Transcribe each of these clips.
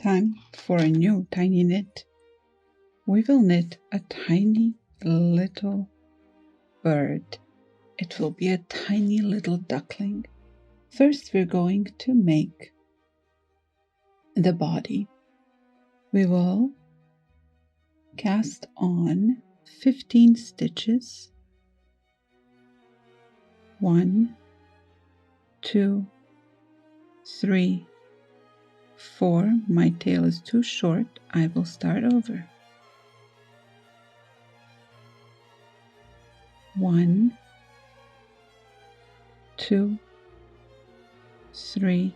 Time for a new tiny knit. We will knit a tiny little bird. It will be a tiny little duckling. First, we're going to make the body. We will cast on 15 stitches. 1, 2, 3, 4. My tail is too short. I will start over. 1, 2, 3,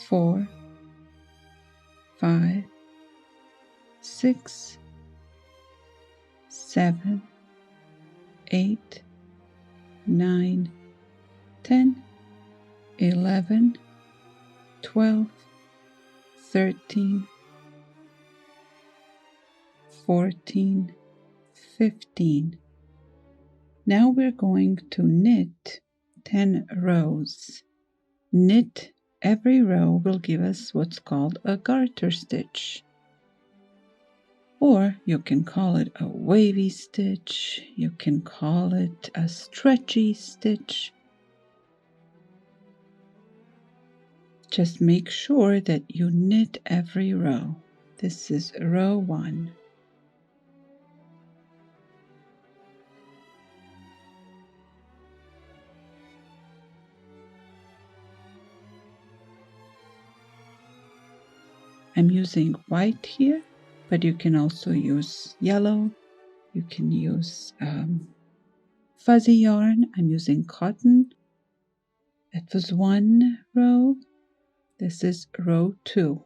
4, 5, 6, 7, 8, 9, 10, 11, 12, 13, 14, 15. Now we're going to knit 10 rows. Knit every row will give us what's called a garter stitch. Or you can call it a wavy stitch, you can call it a stretchy stitch. Just make sure that you knit every row. This is row 1. I'm using white here, but you can also use yellow. You can use fuzzy yarn. I'm using cotton. That was 1 row. This is row 2.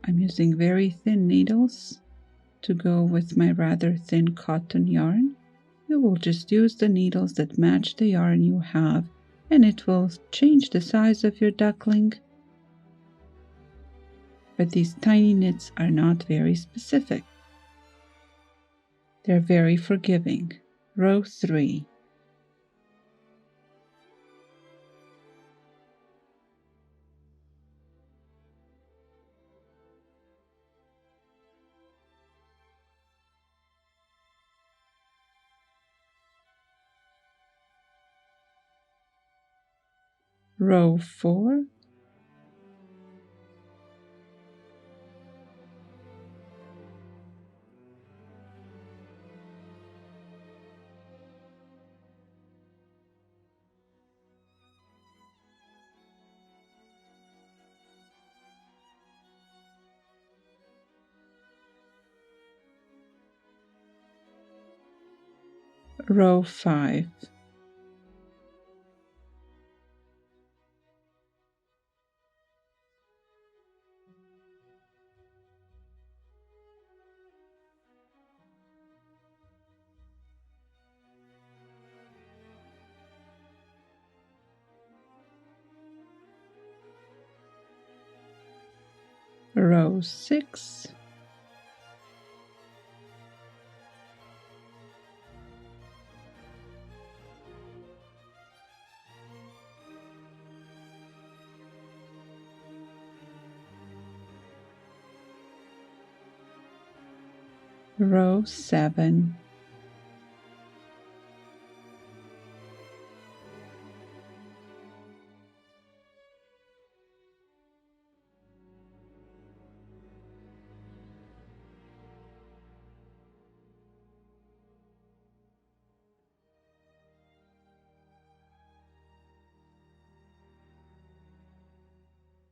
I'm using very thin needles to go with my rather thin cotton yarn. You will just use the needles that match the yarn you have, and it will change the size of your duckling. But these tiny knits are not very specific. They're very forgiving. Row 3. Row 4. Row 5. Row 6. Row 7.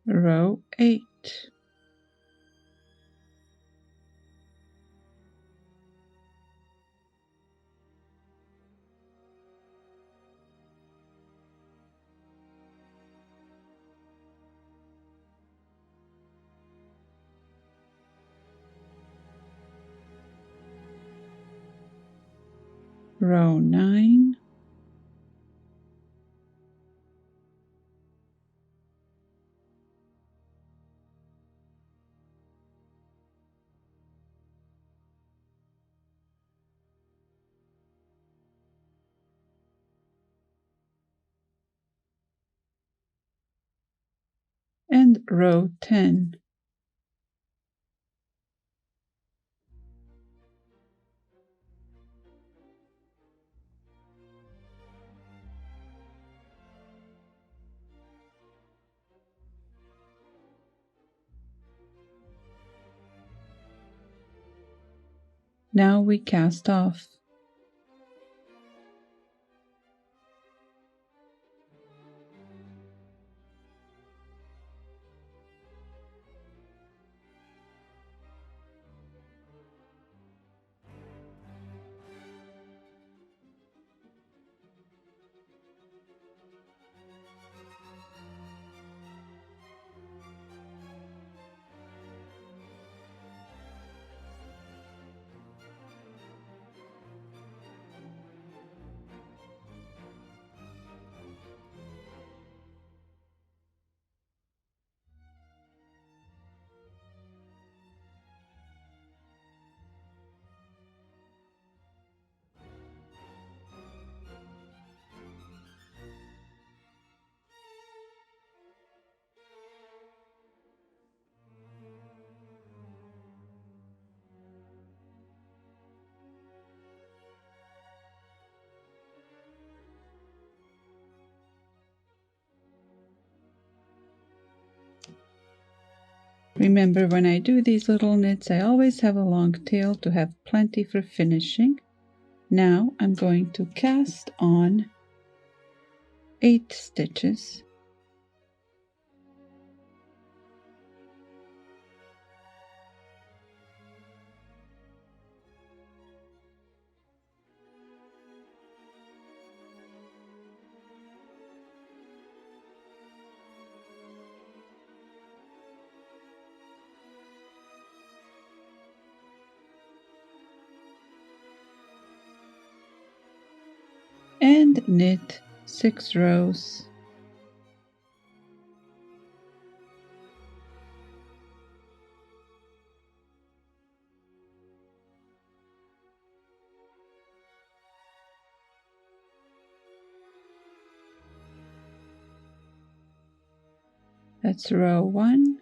Row 8. Row 9. and row 10. Now we cast off. Remember, when I do these little knits, I always have a long tail to have plenty for finishing. Now I'm going to cast on 8 stitches. And knit 6 rows. That's row 1,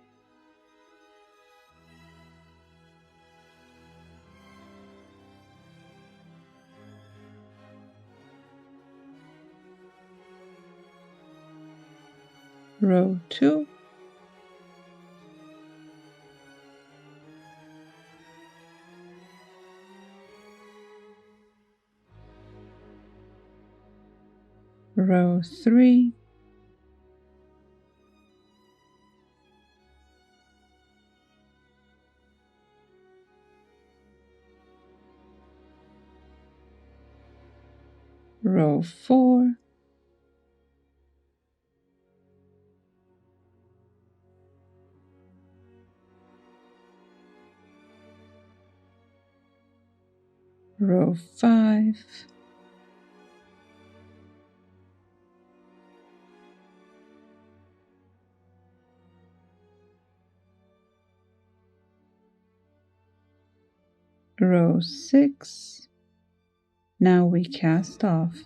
row 2, row 3, row 4, row 5, row 6. Now we cast off.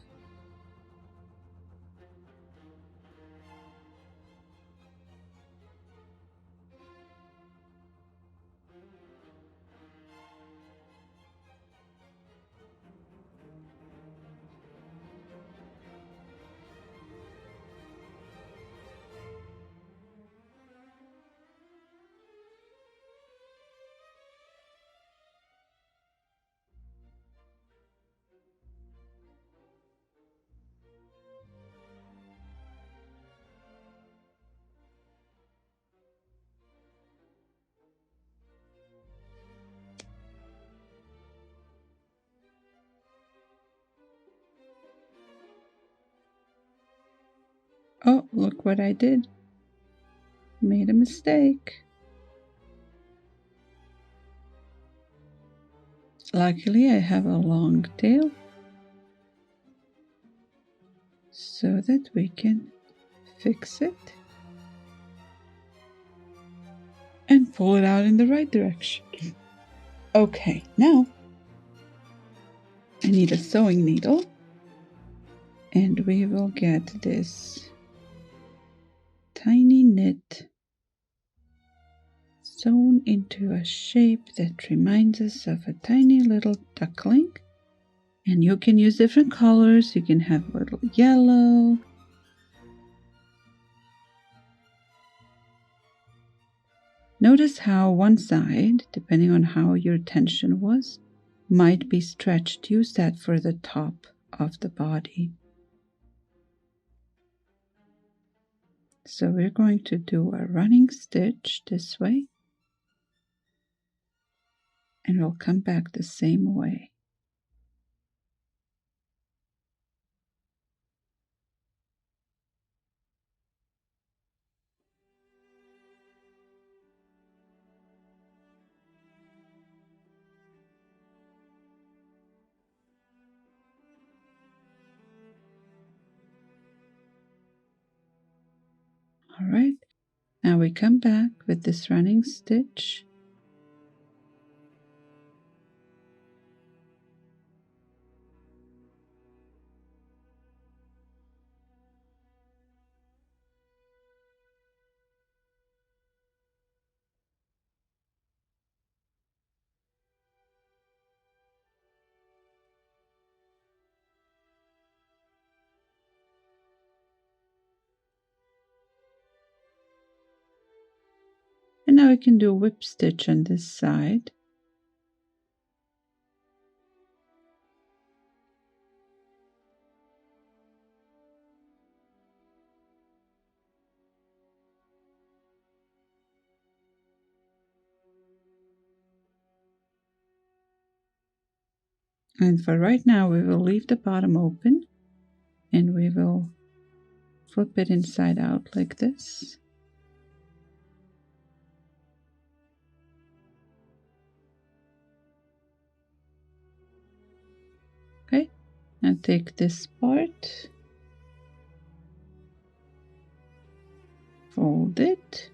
Oh, look what I did. Made a mistake. Luckily, I have a long tail so that we can fix it and pull it out in the right direction. Okay, now I need a sewing needle and we will get this tiny knit sewn into a shape that reminds us of a tiny little duckling. And you can use different colors. You can have a little yellow. Notice how one side, depending on how your tension was, might be stretched. Use that for the top of the body. So we're going to do a running stitch this way, and we'll come back the same way. All right, now we come back with this running stitch. And now we can do a whip stitch on this side. And for right now, we will leave the bottom open and we will flip it inside out like this. Okay, now take this part, fold it,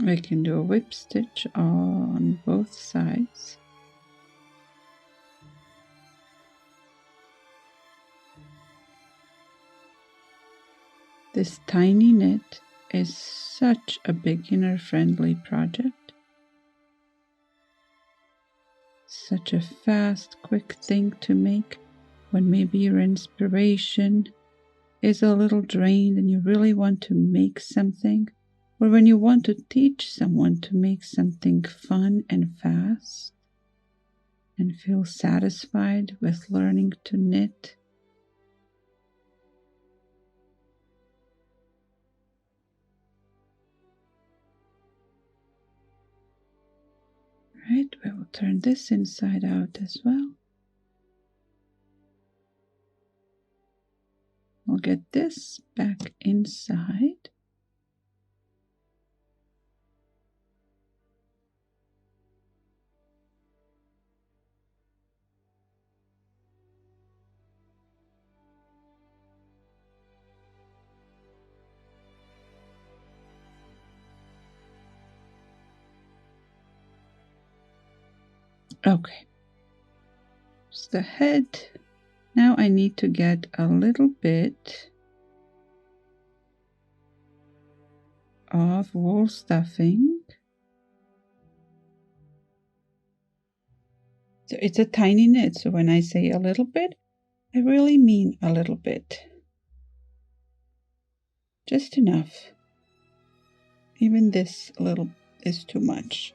we can do a whip stitch on both sides. This tiny knit is such a beginner-friendly project. Such a fast, quick thing to make when maybe your inspiration is a little drained and you really want to make something, or when you want to teach someone to make something fun and fast and feel satisfied with learning to knit. Right, we will turn this inside out as well. We'll get this back inside. Okay, it's the head. Now I need to get a little bit of wool stuffing. So it's a tiny knit, so when I say a little bit, I really mean a little bit. Just enough. Even this little is too much.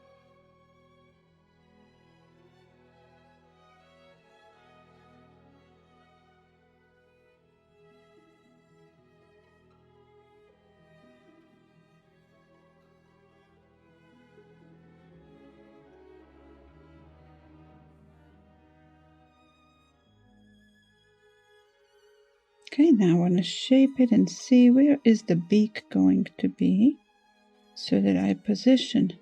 Okay, now I want to shape it and see where is the beak going to be so that I position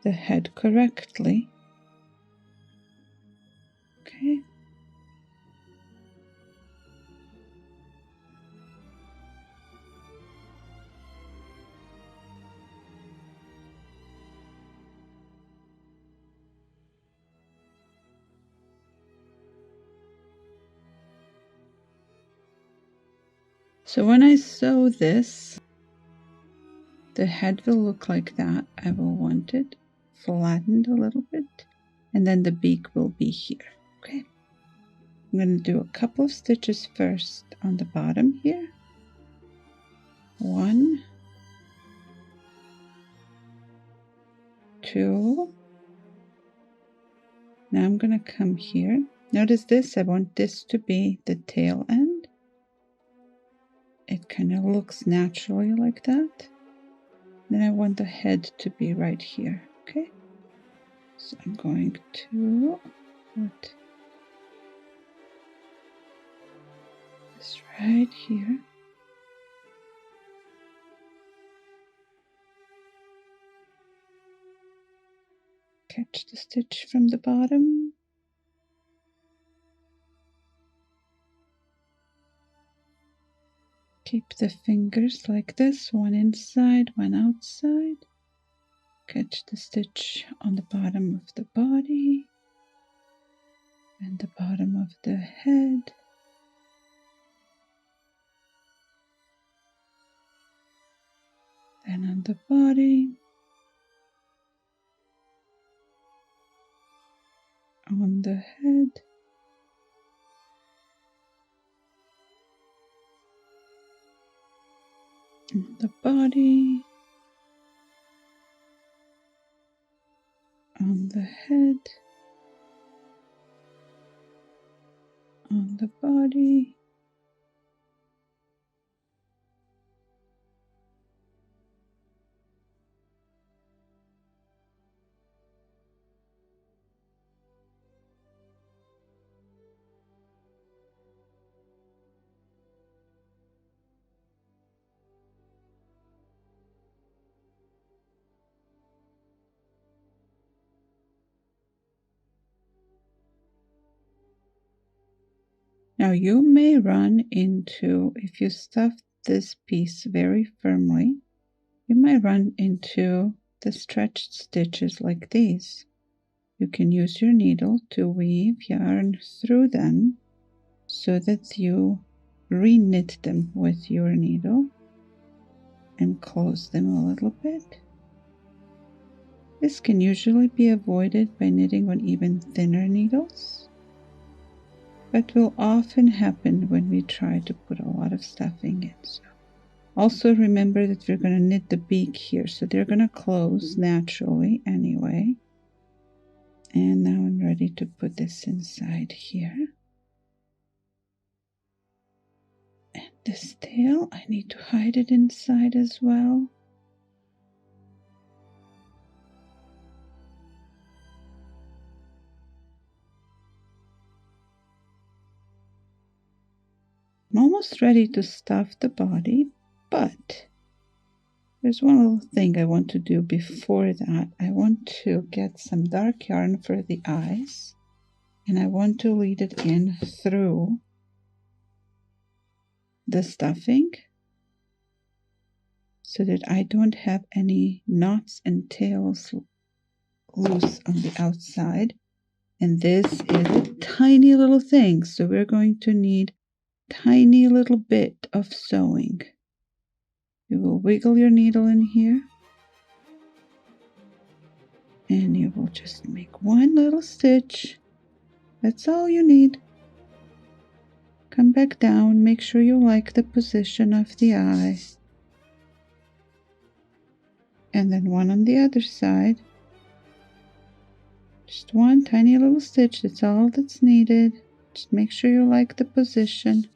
the head correctly. Okay. So when I sew this, the head will look like that. I will want it flattened a little bit, and then the beak will be here. Okay. I'm going to do a couple of stitches first on the bottom here. 1, 2. Now I'm going to come here. Notice this, I want this to be the tail end. It kind of looks naturally like that. Then I want the head to be right here, okay? So I'm going to put this right here. Catch the stitch from the bottom. Keep the fingers like this, one inside, one outside. Catch the stitch on the bottom of the body and the bottom of the head. Then on the body, on the head, on the body, on the head, on the body, Now you may run into, if you stuff this piece very firmly, you might run into the stretched stitches like these. You can use your needle to weave yarn through them so that you re-knit them with your needle and close them a little bit. This can usually be avoided by knitting on even thinner needles, but will often happen when we try to put a lot of stuffing in. So also remember that we're going to knit the beak here, so they're going to close naturally anyway. And now I'm ready to put this inside here. And this tail, I need to hide it inside as well. I'm almost ready to stuff the body, but there's one little thing I want to do before that. I want to get some dark yarn for the eyes, and I want to lead it in through the stuffing so that I don't have any knots and tails loose on the outside. And this is a tiny little thing, so we're going to need tiny little bit of sewing. You will wiggle your needle in here, and you will just make one little stitch. That's all you need. Come back down, make sure you like the position of the eye, and then one on the other side. Just one tiny little stitch, that's all that's needed. Just make sure you like the position.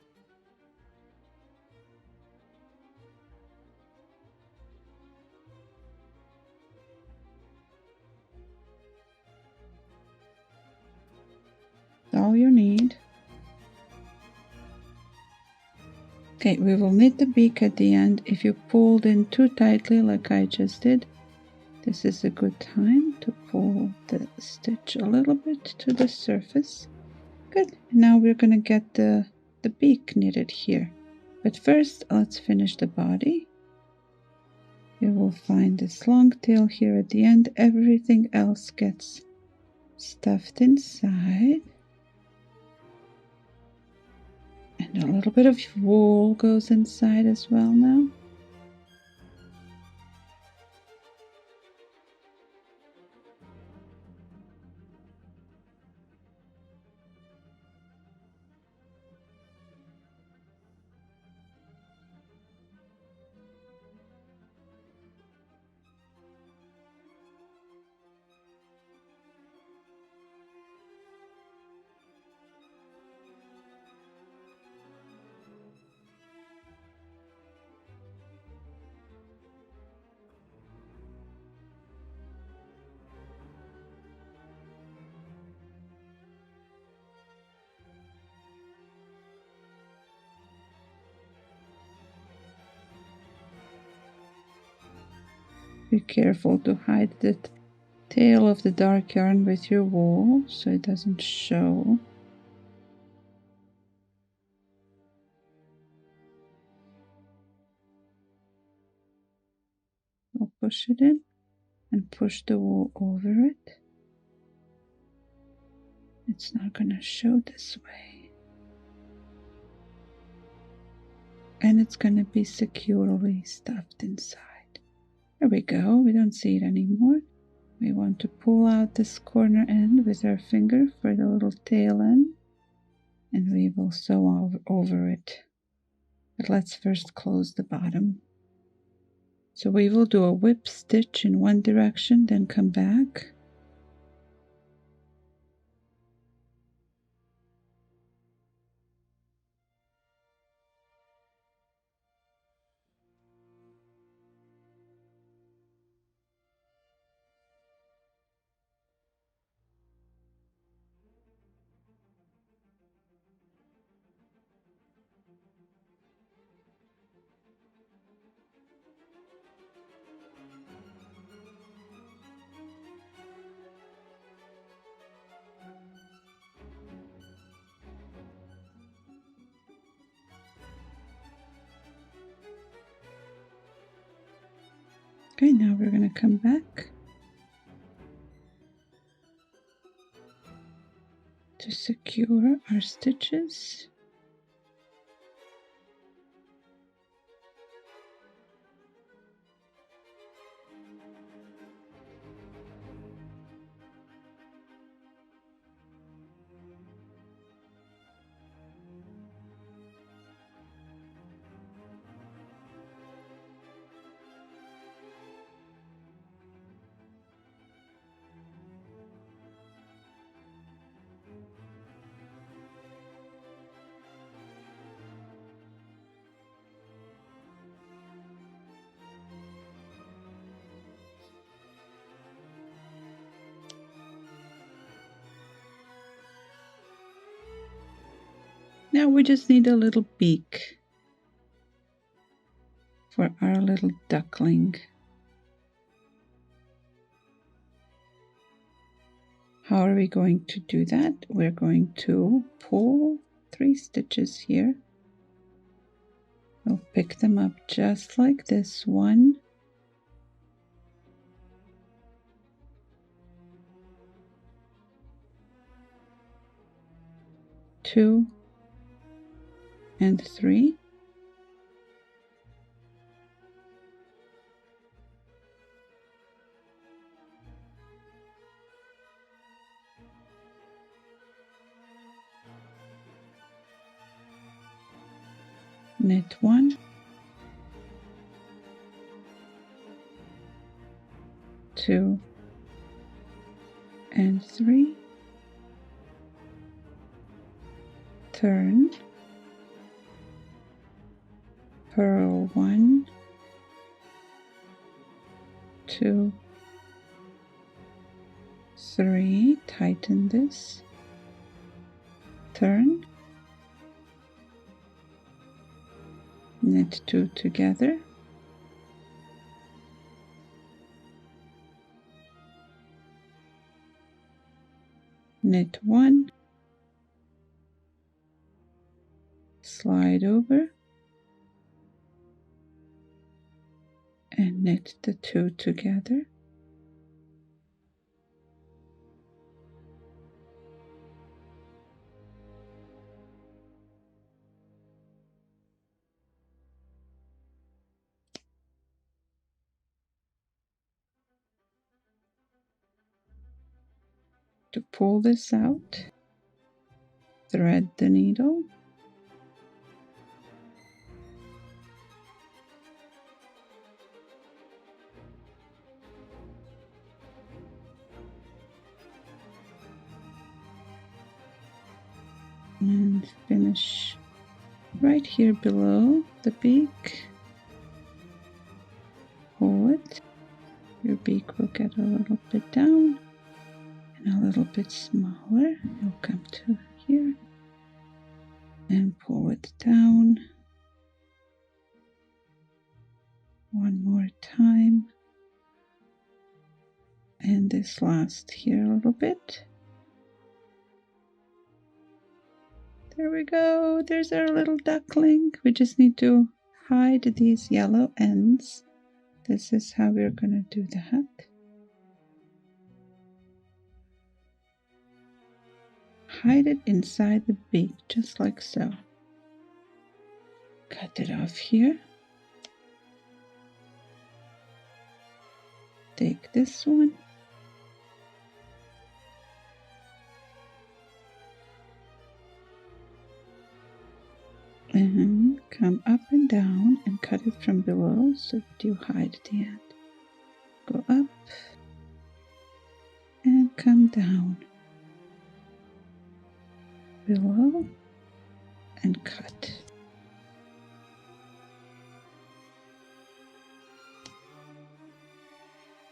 That's all you need. Okay, we will knit the beak at the end. If you pulled in too tightly like I just did, this is a good time to pull the stitch a little bit to the surface. Good. Now we're going to get the beak knitted here. But first, let's finish the body. You will find this long tail here at the end. Everything else gets stuffed inside. And a little bit of wool goes inside as well now. Be careful to hide the tail of the dark yarn with your wool so it doesn't show. We'll push it in and push the wool over it. It's not going to show this way. And it's going to be securely stuffed inside. There we go. We don't see it anymore. We want to pull out this corner end with our finger for the little tail end. And we will sew over it. But let's first close the bottom. So we will do a whip stitch in one direction, then come back. Okay, now we're going to come back to secure our stitches. Now we just need a little beak for our little duckling. How are we going to do that? We're going to pull 3 stitches here. We'll pick them up just like this one. Two and 3. Knit 1, 2 and 3, turn, purl 1, 2, 3, tighten this, turn, knit 2 together, knit 1, slide over and knit the two together. To pull this out, thread the needle, and finish right here below the beak. Pull it. Your beak will get a little bit down and a little bit smaller. You'll come to here and pull it down. One more time. And this last here a little bit. There we go. There's our little duckling. We just need to hide these yellow ends. This is how we're going to do that. Hide it inside the beak, just like so. Cut it off here. Take this one. And come up and down and cut it from below so that you hide the end. Go up and come down below and cut.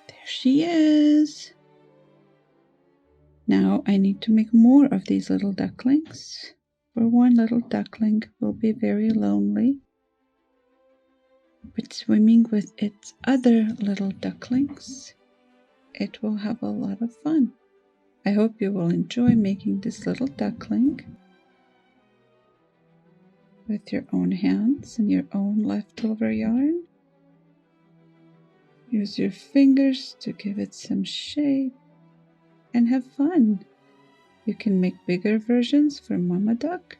There she is. Now I need to make more of these little ducklings. For one little duckling will be very lonely, but swimming with its other little ducklings, it will have a lot of fun. I hope you will enjoy making this little duckling with your own hands and your own leftover yarn. Use your fingers to give it some shape and have fun. You can make bigger versions for Mama Duck